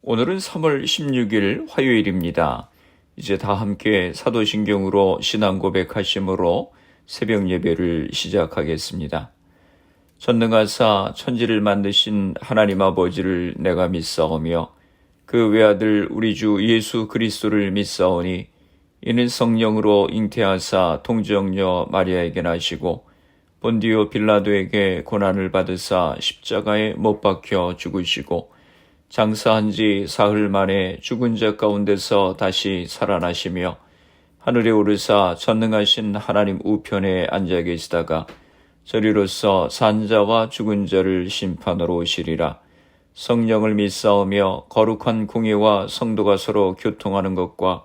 오늘은 3월 16일 화요일입니다. 이제 다 함께 사도신경으로 신앙 고백하심으로 새벽 예배를 시작하겠습니다. 전능하사 천지를 만드신 하나님 아버지를 내가 믿사오며 그 외아들 우리 주 예수 그리스도를 믿사오니 이는 성령으로 잉태하사 동정녀 마리아에게 나시고 본디오 빌라도에게 고난을 받으사 십자가에 못 박혀 죽으시고 장사한 지 사흘 만에 죽은 자 가운데서 다시 살아나시며 하늘에 오르사 전능하신 하나님 우편에 앉아 계시다가 저리로서 산자와 죽은 자를 심판하러 오시리라. 성령을 믿사오며 거룩한 공예와 성도가 서로 교통하는 것과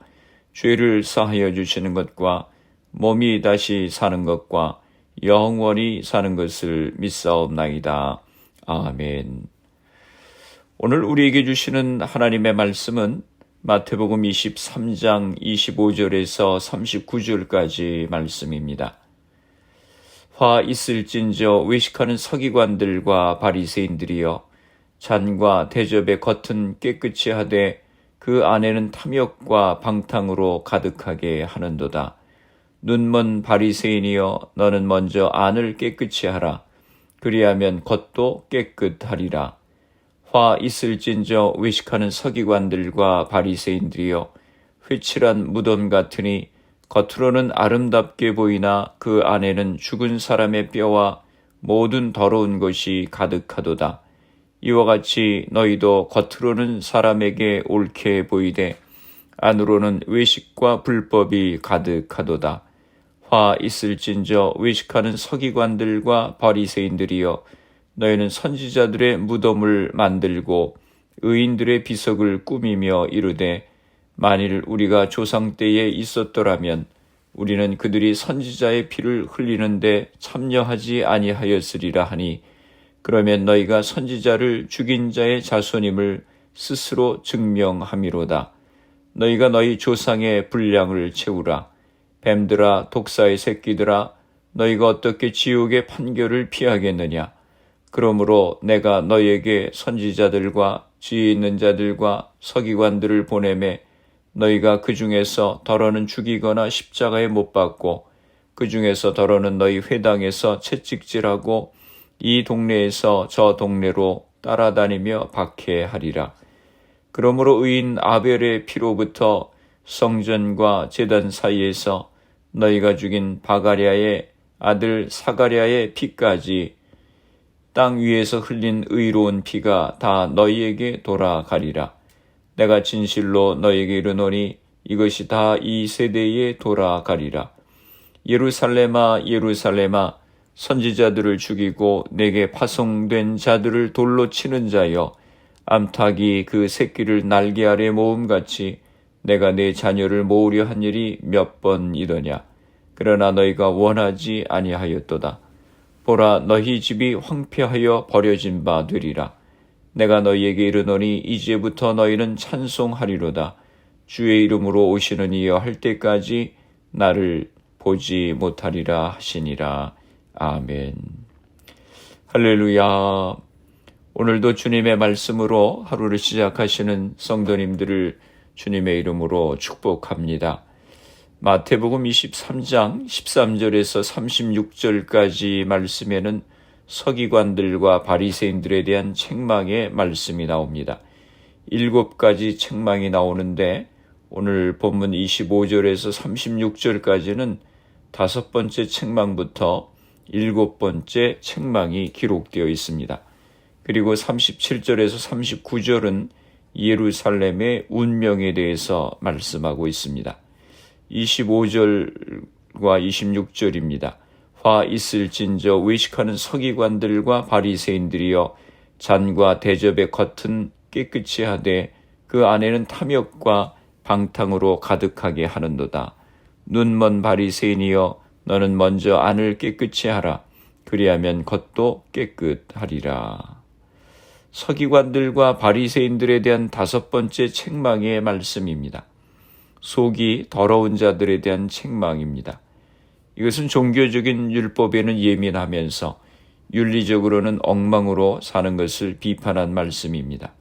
죄를 사하여 주시는 것과 몸이 다시 사는 것과 영원히 사는 것을 믿사옵나이다. 아멘. 오늘 우리에게 주시는 하나님의 말씀은 마태복음 23장 25절에서 39절까지 말씀입니다. 화 있을진저 외식하는 서기관들과 바리새인들이여 잔과 대접의 겉은 깨끗이 하되 그 안에는 탐욕과 방탕으로 가득하게 하는도다. 눈먼 바리새인이여 너는 먼저 안을 깨끗이 하라. 그리하면 겉도 깨끗하리라. 화 있을진저 외식하는 서기관들과 바리새인들이여 회칠한 무덤 같으니 겉으로는 아름답게 보이나 그 안에는 죽은 사람의 뼈와 모든 더러운 것이 가득하도다. 이와 같이 너희도 겉으로는 사람에게 옳게 보이되 안으로는 외식과 불법이 가득하도다. 화 있을진저 외식하는 서기관들과 바리새인들이여 너희는 선지자들의 무덤을 만들고 의인들의 비석을 꾸미며 이르되 만일 우리가 조상 때에 있었더라면 우리는 그들이 선지자의 피를 흘리는데 참여하지 아니하였으리라 하니 그러면 너희가 선지자를 죽인 자의 자손임을 스스로 증명함이로다. 너희가 너희 조상의 분량을 채우라. 뱀들아 독사의 새끼들아 너희가 어떻게 지옥의 판결을 피하겠느냐. 그러므로 내가 너희에게 선지자들과 지혜 있는 자들과 서기관들을 보내매 너희가 그 중에서 더러는 죽이거나 십자가에 못 박고 그 중에서 더러는 너희 회당에서 채찍질하고 이 동네에서 저 동네로 따라다니며 박해하리라. 그러므로 의인 아벨의 피로부터 성전과 제단 사이에서 너희가 죽인 바가랴의 아들 사가랴의 피까지 땅 위에서 흘린 의로운 피가 다 너희에게 돌아가리라. 내가 진실로 너희에게 이르노니 이것이 다 이 세대에 돌아가리라. 예루살렘아 예루살렘아 선지자들을 죽이고 내게 파송된 자들을 돌로 치는 자여 암탉이 그 새끼를 날개 아래 모음같이 내가 내 자녀를 모으려 한 일이 몇 번이더냐. 그러나 너희가 원하지 아니하였도다. 보라 너희 집이 황폐하여 버려진 바 되리라. 내가 너희에게 이르노니 이제부터 너희는 찬송하리로다. 주의 이름으로 오시는 이여 할 때까지 나를 보지 못하리라 하시니라. 아멘. 할렐루야. 오늘도 주님의 말씀으로 하루를 시작하시는 성도님들을 주님의 이름으로 축복합니다. 마태복음 23장 13절에서 36절까지 말씀에는 서기관들과 바리새인들에 대한 책망의 말씀이 나옵니다. 7가지 책망이 나오는데 오늘 본문 25절에서 36절까지는 5번째 책망부터 7번째 책망이 기록되어 있습니다. 그리고 37절에서 39절은 예루살렘의 운명에 대해서 말씀하고 있습니다. 25절과 26절입니다. 화 있을진저 외식하는 서기관들과 바리새인들이여 잔과 대접의 겉은 깨끗이 하되 그 안에는 탐욕과 방탕으로 가득하게 하는도다. 눈먼 바리새인이여 너는 먼저 안을 깨끗이 하라. 그리하면 겉도 깨끗하리라. 서기관들과 바리새인들에 대한 5번째 책망의 말씀입니다. 속이 더러운 자들에 대한 책망입니다. 이것은 종교적인 율법에는 예민하면서 윤리적으로는 엉망으로 사는 것을 비판한 말씀입니다.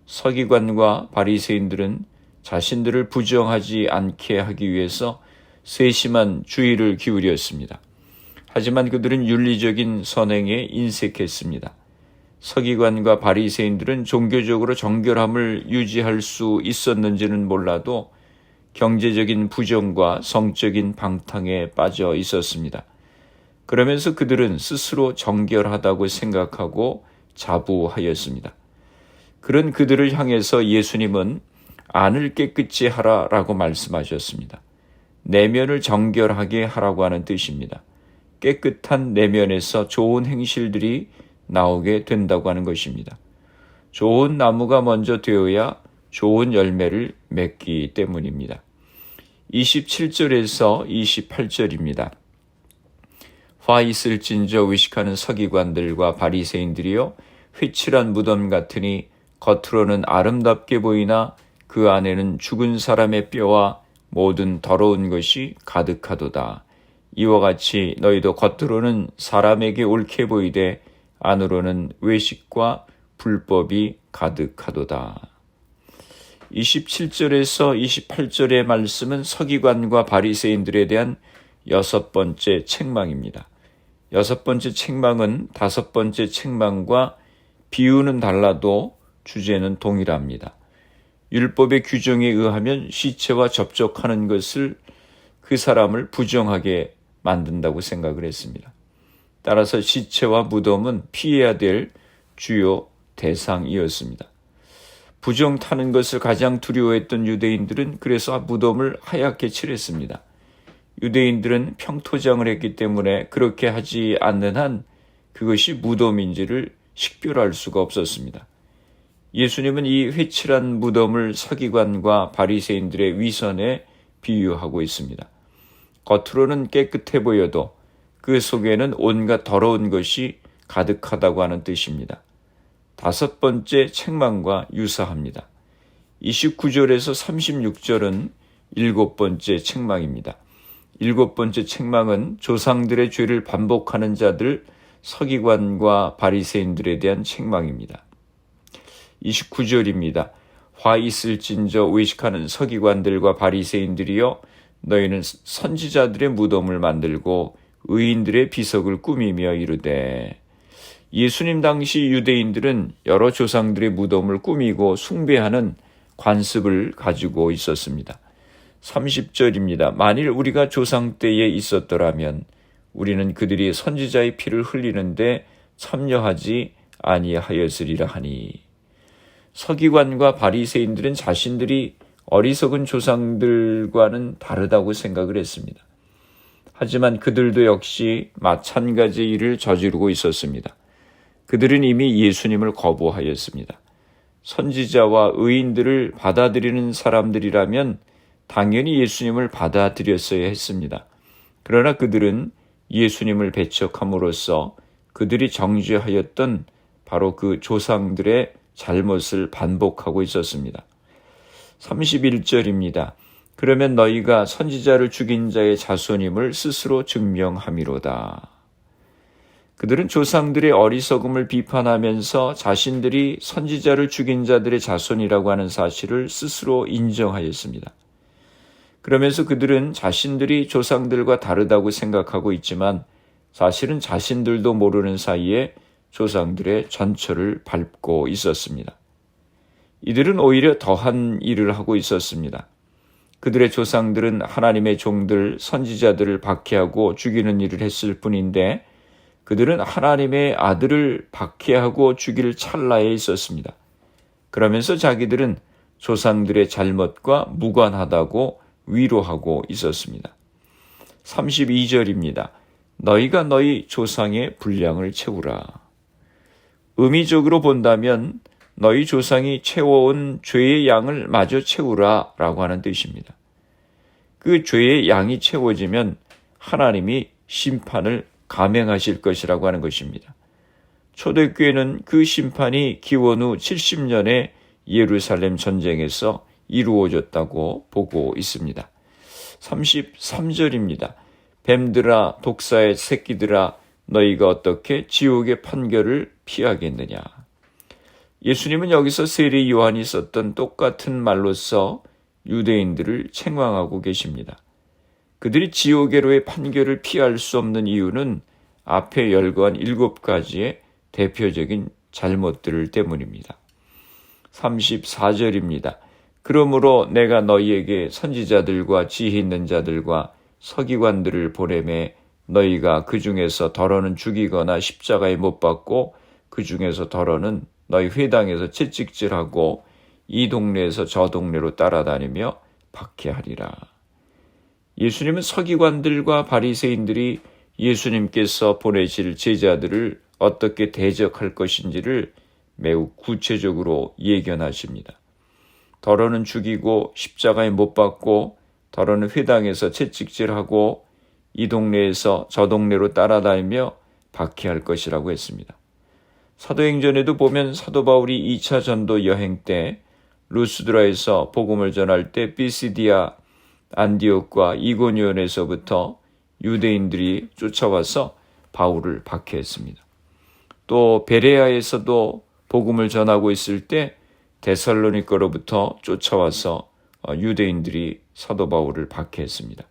서기관과 바리새인들은 자신들을 부정하지 않게 하기 위해서 세심한 주의를 기울였습니다. 하지만 그들은 윤리적인 선행에 인색했습니다. 서기관과 바리새인들은 종교적으로 정결함을 유지할 수 있었는지는 몰라도 경제적인 부정과 성적인 방탕에 빠져 있었습니다. 그러면서 그들은 스스로 정결하다고 생각하고 자부하였습니다. 그런 그들을 향해서 예수님은 안을 깨끗이 하라라고 말씀하셨습니다. 내면을 정결하게 하라고 하는 뜻입니다. 깨끗한 내면에서 좋은 행실들이 나오게 된다고 하는 것입니다. 좋은 나무가 먼저 되어야 좋은 열매를 맺기 때문입니다. 27절에서 28절입니다. 화 있을진저 의식하는 서기관들과 바리새인들이여 휘칠한 무덤 같으니 겉으로는 아름답게 보이나 그 안에는 죽은 사람의 뼈와 모든 더러운 것이 가득하도다. 이와 같이 너희도 겉으로는 사람에게 옳게 보이되 안으로는 외식과 불법이 가득하도다. 27절에서 28절의 말씀은 서기관과 바리새인들에 대한 6번째 책망입니다. 6번째 책망은 5번째 책망과 비유는 달라도 주제는 동일합니다. 율법의 규정에 의하면 시체와 접촉하는 것을 그 사람을 부정하게 만든다고 생각을 했습니다. 따라서 시체와 무덤은 피해야 될 주요 대상이었습니다. 부정 타는 것을 가장 두려워했던 유대인들은 그래서 무덤을 하얗게 칠했습니다. 유대인들은 평토장을 했기 때문에 그렇게 하지 않는 한 그것이 무덤인지를 식별할 수가 없었습니다. 예수님은 이 회칠한 무덤을 서기관과 바리새인들의 위선에 비유하고 있습니다. 겉으로는 깨끗해 보여도 그 속에는 온갖 더러운 것이 가득하다고 하는 뜻입니다. 5번째 책망과 유사합니다. 29절에서 36절은 7번째 책망입니다. 7번째 책망은 조상들의 죄를 반복하는 자들, 서기관과 바리새인들에 대한 책망입니다. 29절입니다. 화 있을진저 외식하는 서기관들과 바리새인들이여 너희는 선지자들의 무덤을 만들고 의인들의 비석을 꾸미며 이르되. 예수님 당시 유대인들은 여러 조상들의 무덤을 꾸미고 숭배하는 관습을 가지고 있었습니다. 30절입니다. 만일 우리가 조상 때에 있었더라면 우리는 그들이 선지자의 피를 흘리는데 참여하지 아니하였으리라 하니. 서기관과 바리새인들은 자신들이 어리석은 조상들과는 다르다고 생각을 했습니다. 하지만 그들도 역시 마찬가지 일을 저지르고 있었습니다. 그들은 이미 예수님을 거부하였습니다. 선지자와 의인들을 받아들이는 사람들이라면 당연히 예수님을 받아들였어야 했습니다. 그러나 그들은 예수님을 배척함으로써 그들이 정죄하였던 바로 그 조상들의 잘못을 반복하고 있었습니다. 31절입니다. 그러면 너희가 선지자를 죽인 자의 자손임을 스스로 증명함이로다. 그들은 조상들의 어리석음을 비판하면서 자신들이 선지자를 죽인 자들의 자손이라고 하는 사실을 스스로 인정하였습니다. 그러면서 그들은 자신들이 조상들과 다르다고 생각하고 있지만 사실은 자신들도 모르는 사이에 조상들의 전철을 밟고 있었습니다. 이들은 오히려 더한 일을 하고 있었습니다. 그들의 조상들은 하나님의 종들, 선지자들을 박해하고 죽이는 일을 했을 뿐인데 그들은 하나님의 아들을 박해하고 죽일 찰나에 있었습니다. 그러면서 자기들은 조상들의 잘못과 무관하다고 위로하고 있었습니다. 32절입니다. 너희가 너희 조상의 분량을 채우라. 의미적으로 본다면 너희 조상이 채워온 죄의 양을 마저 채우라 라고 하는 뜻입니다. 그 죄의 양이 채워지면 하나님이 심판을 감행하실 것이라고 하는 것입니다. 초대교회는 그 심판이 기원 후 70년의 예루살렘 전쟁에서 이루어졌다고 보고 있습니다. 33절입니다. 뱀들아 독사의 새끼들아 너희가 어떻게 지옥의 판결을 피하겠느냐. 예수님은 여기서 세례 요한이 썼던 똑같은 말로써 유대인들을 책망하고 계십니다. 그들이 지옥계로의 판결을 피할 수 없는 이유는 앞에 열거한 7가지의 대표적인 잘못들 때문입니다. 34절입니다. 그러므로 내가 너희에게 선지자들과 지혜 있는 자들과 서기관들을 보내매 너희가 그 중에서 더러는 죽이거나 십자가에 못 박고 그 중에서 더러는 너희 회당에서 채찍질하고 이 동네에서 저 동네로 따라다니며 박해하리라. 예수님은 서기관들과 바리새인들이 예수님께서 보내실 제자들을 어떻게 대적할 것인지를 매우 구체적으로 예견하십니다. 더러는 죽이고 십자가에 못 박고 더러는 회당에서 채찍질하고 이 동네에서 저 동네로 따라다니며 박해할 것이라고 했습니다. 사도행전에도 보면 사도 바울이 2차 전도 여행 때 루스드라에서 복음을 전할 때 피시디아, 안디옥과 이고니온에서부터 유대인들이 쫓아와서 바울을 박해했습니다. 또 베레아에서도 복음을 전하고 있을 때 데살로니가로부터 쫓아와서 유대인들이 사도 바울을 박해했습니다.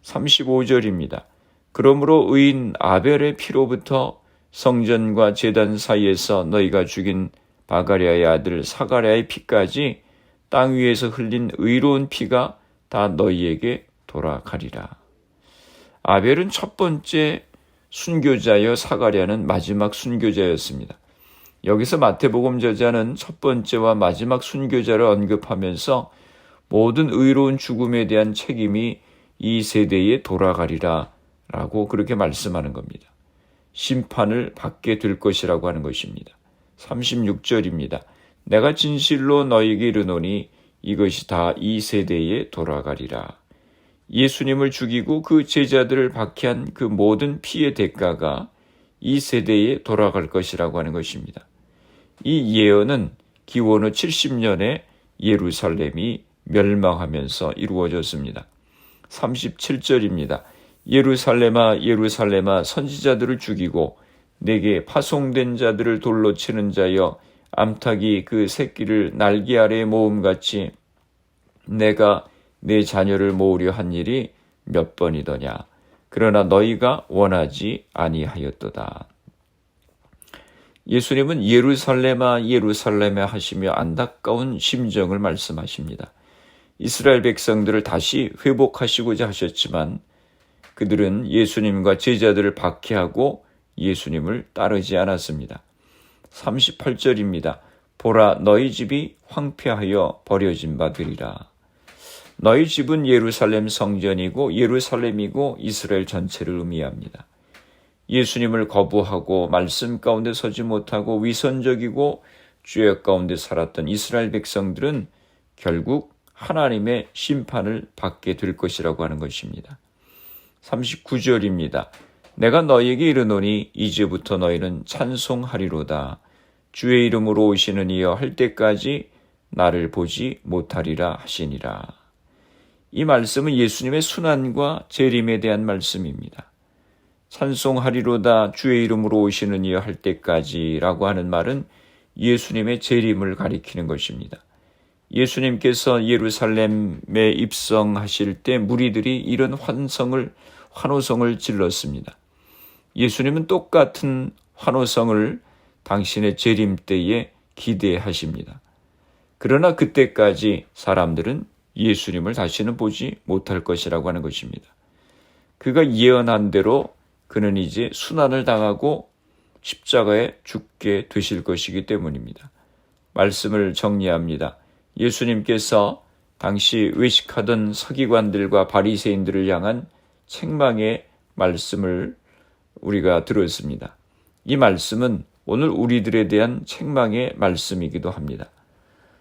35절입니다. 그러므로 의인 아벨의 피로부터 성전과 제단 사이에서 너희가 죽인 바가랴의 아들 사가랴의 피까지 땅 위에서 흘린 의로운 피가 다 너희에게 돌아가리라. 아벨은 첫 번째 순교자여 사가랴는 마지막 순교자였습니다. 여기서 마태복음 저자는 첫 번째와 마지막 순교자를 언급하면서 모든 의로운 죽음에 대한 책임이 이 세대에 돌아가리라 라고 그렇게 말씀하는 겁니다. 심판을 받게 될 것이라고 하는 것입니다. 36절입니다. 내가 진실로 너희에게 이르노니 이것이 다 이 세대에 돌아가리라. 예수님을 죽이고 그 제자들을 박해한 그 모든 피의 대가가 이 세대에 돌아갈 것이라고 하는 것입니다. 이 예언은 기원 후 70년에 예루살렘이 멸망하면서 이루어졌습니다. 37절입니다. 예루살렘아 예루살렘아 선지자들을 죽이고 내게 파송된 자들을 돌로 치는 자여 암탉이 그 새끼를 날개 아래에 모음같이 내가 내 자녀를 모으려 한 일이 몇 번이더냐. 그러나 너희가 원하지 아니하였도다. 예수님은 예루살렘아 예루살렘아 하시며 안타까운 심정을 말씀하십니다. 이스라엘 백성들을 다시 회복하시고자 하셨지만 그들은 예수님과 제자들을 박해하고 예수님을 따르지 않았습니다. 38절입니다. 보라 너희 집이 황폐하여 버려진 바 되리라. 너희 집은 예루살렘 성전이고 예루살렘이고 이스라엘 전체를 의미합니다. 예수님을 거부하고 말씀 가운데 서지 못하고 위선적이고 죄악 가운데 살았던 이스라엘 백성들은 결국 하나님의 심판을 받게 될 것이라고 하는 것입니다. 39절입니다. 내가 너희에게 이르노니 이제부터 너희는 찬송하리로다. 주의 이름으로 오시는 이여 할 때까지 나를 보지 못하리라 하시니라. 이 말씀은 예수님의 순환과 재림에 대한 말씀입니다. 찬송하리로다 주의 이름으로 오시는 이여 할 때까지라고 하는 말은 예수님의 재림을 가리키는 것입니다. 예수님께서 예루살렘에 입성하실 때 무리들이 이런 환호성을 질렀습니다. 예수님은 똑같은 환호성을 당신의 재림 때에 기대하십니다. 그러나 그때까지 사람들은 예수님을 다시는 보지 못할 것이라고 하는 것입니다. 그가 예언한 대로 그는 이제 순환을 당하고 십자가에 죽게 되실 것이기 때문입니다. 말씀을 정리합니다. 예수님께서 당시 외식하던 서기관들과 바리새인들을 향한 책망의 말씀을 우리가 들었습니다. 이 말씀은 오늘 우리들에 대한 책망의 말씀이기도 합니다.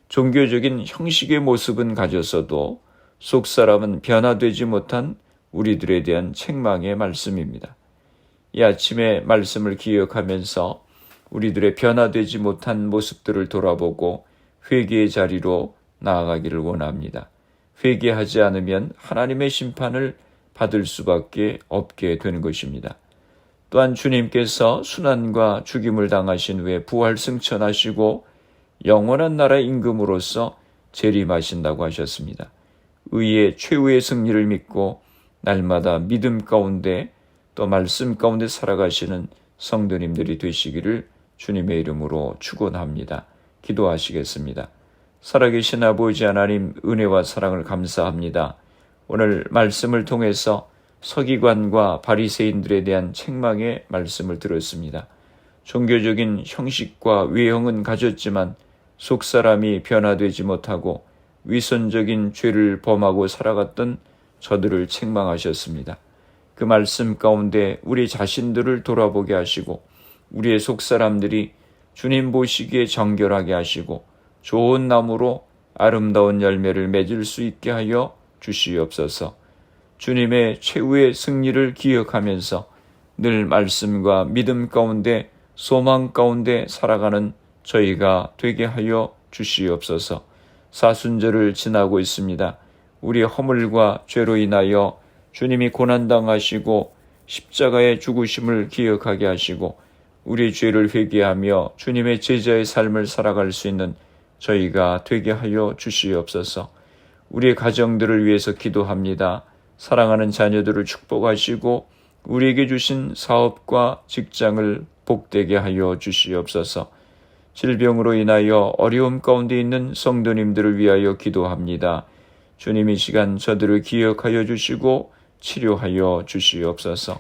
종교적인 형식의 모습은 가졌어도 속사람은 변화되지 못한 우리들에 대한 책망의 말씀입니다. 이 아침에 말씀을 기억하면서 우리들의 변화되지 못한 모습들을 돌아보고 회개의 자리로 나아가기를 원합니다. 회개하지 않으면 하나님의 심판을 받을 수밖에 없게 되는 것입니다. 또한 주님께서 순환과 죽임을 당하신 후에 부활 승천하시고 영원한 나라 임금으로서 재림하신다고 하셨습니다. 의의 최후의 승리를 믿고 날마다 믿음 가운데 또 말씀 가운데 살아가시는 성도님들이 되시기를 주님의 이름으로 축원합니다. 기도하시겠습니다. 살아계신 아버지 하나님, 은혜와 사랑을 감사합니다. 오늘 말씀을 통해서 서기관과 바리새인들에 대한 책망의 말씀을 들었습니다. 종교적인 형식과 외형은 가졌지만 속사람이 변화되지 못하고 위선적인 죄를 범하고 살아갔던 저들을 책망하셨습니다. 그 말씀 가운데 우리 자신들을 돌아보게 하시고 우리의 속사람들이 주님 보시기에 정결하게 하시고 좋은 나무로 아름다운 열매를 맺을 수 있게 하여 주시옵소서. 주님의 최후의 승리를 기억하면서 늘 말씀과 믿음 가운데 소망 가운데 살아가는 저희가 되게 하여 주시옵소서. 사순절을 지나고 있습니다. 우리의 허물과 죄로 인하여 주님이 고난당하시고 십자가의 죽으심을 기억하게 하시고 우리의 죄를 회개하며 주님의 제자의 삶을 살아갈 수 있는 저희가 되게 하여 주시옵소서. 우리의 가정들을 위해서 기도합니다. 사랑하는 자녀들을 축복하시고 우리에게 주신 사업과 직장을 복되게 하여 주시옵소서. 질병으로 인하여 어려움 가운데 있는 성도님들을 위하여 기도합니다. 주님 이 시간 저들을 기억하여 주시고 치료하여 주시옵소서.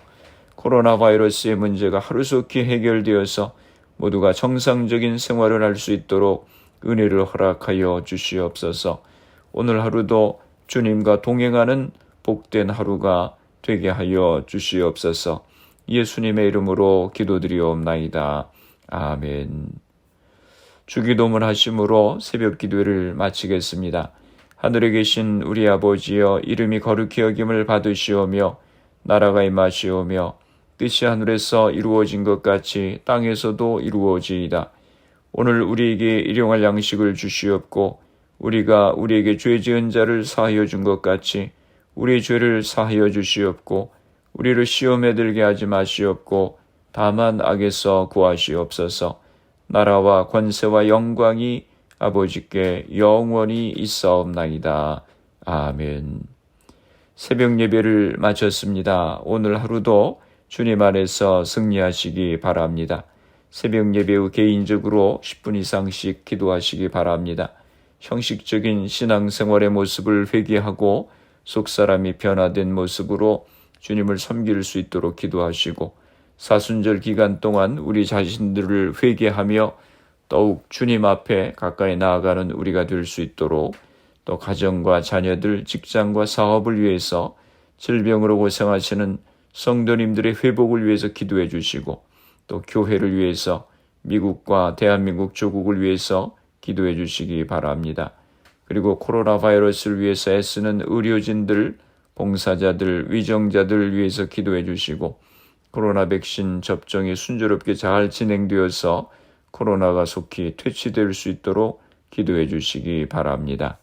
코로나 바이러스의 문제가 하루속히 해결되어서 모두가 정상적인 생활을 할 수 있도록 은혜를 허락하여 주시옵소서. 오늘 하루도 주님과 동행하는 복된 하루가 되게 하여 주시옵소서. 예수님의 이름으로 기도드리옵나이다. 아멘. 주기도문 하심으로 새벽 기도를 마치겠습니다. 하늘에 계신 우리 아버지여, 이름이 거룩히 여김을 받으시오며 나라가 임하시오며 뜻이 하늘에서 이루어진 것 같이 땅에서도 이루어지이다. 오늘 우리에게 일용할 양식을 주시옵고 우리가 우리에게 죄 지은 자를 사하여 준 것 같이 우리의 죄를 사하여 주시옵고 우리를 시험에 들게 하지 마시옵고 다만 악에서 구하시옵소서. 나라와 권세와 영광이 아버지께 영원히 있사옵나이다. 아멘. 새벽 예배를 마쳤습니다. 오늘 하루도 주님 안에서 승리하시기 바랍니다. 새벽 예배 후 개인적으로 10분 이상씩 기도하시기 바랍니다. 형식적인 신앙생활의 모습을 회개하고 속사람이 변화된 모습으로 주님을 섬길 수 있도록 기도하시고 사순절 기간 동안 우리 자신들을 회개하며 더욱 주님 앞에 가까이 나아가는 우리가 될 수 있도록 또 가정과 자녀들, 직장과 사업을 위해서 질병으로 고생하시는 성도님들의 회복을 위해서 기도해 주시고 또 교회를 위해서 미국과 대한민국 조국을 위해서 기도해 주시기 바랍니다. 그리고 코로나 바이러스를 위해서 애쓰는 의료진들, 봉사자들, 위정자들을 위해서 기도해 주시고 코로나 백신 접종이 순조롭게 잘 진행되어서 코로나가 속히 퇴치될 수 있도록 기도해 주시기 바랍니다.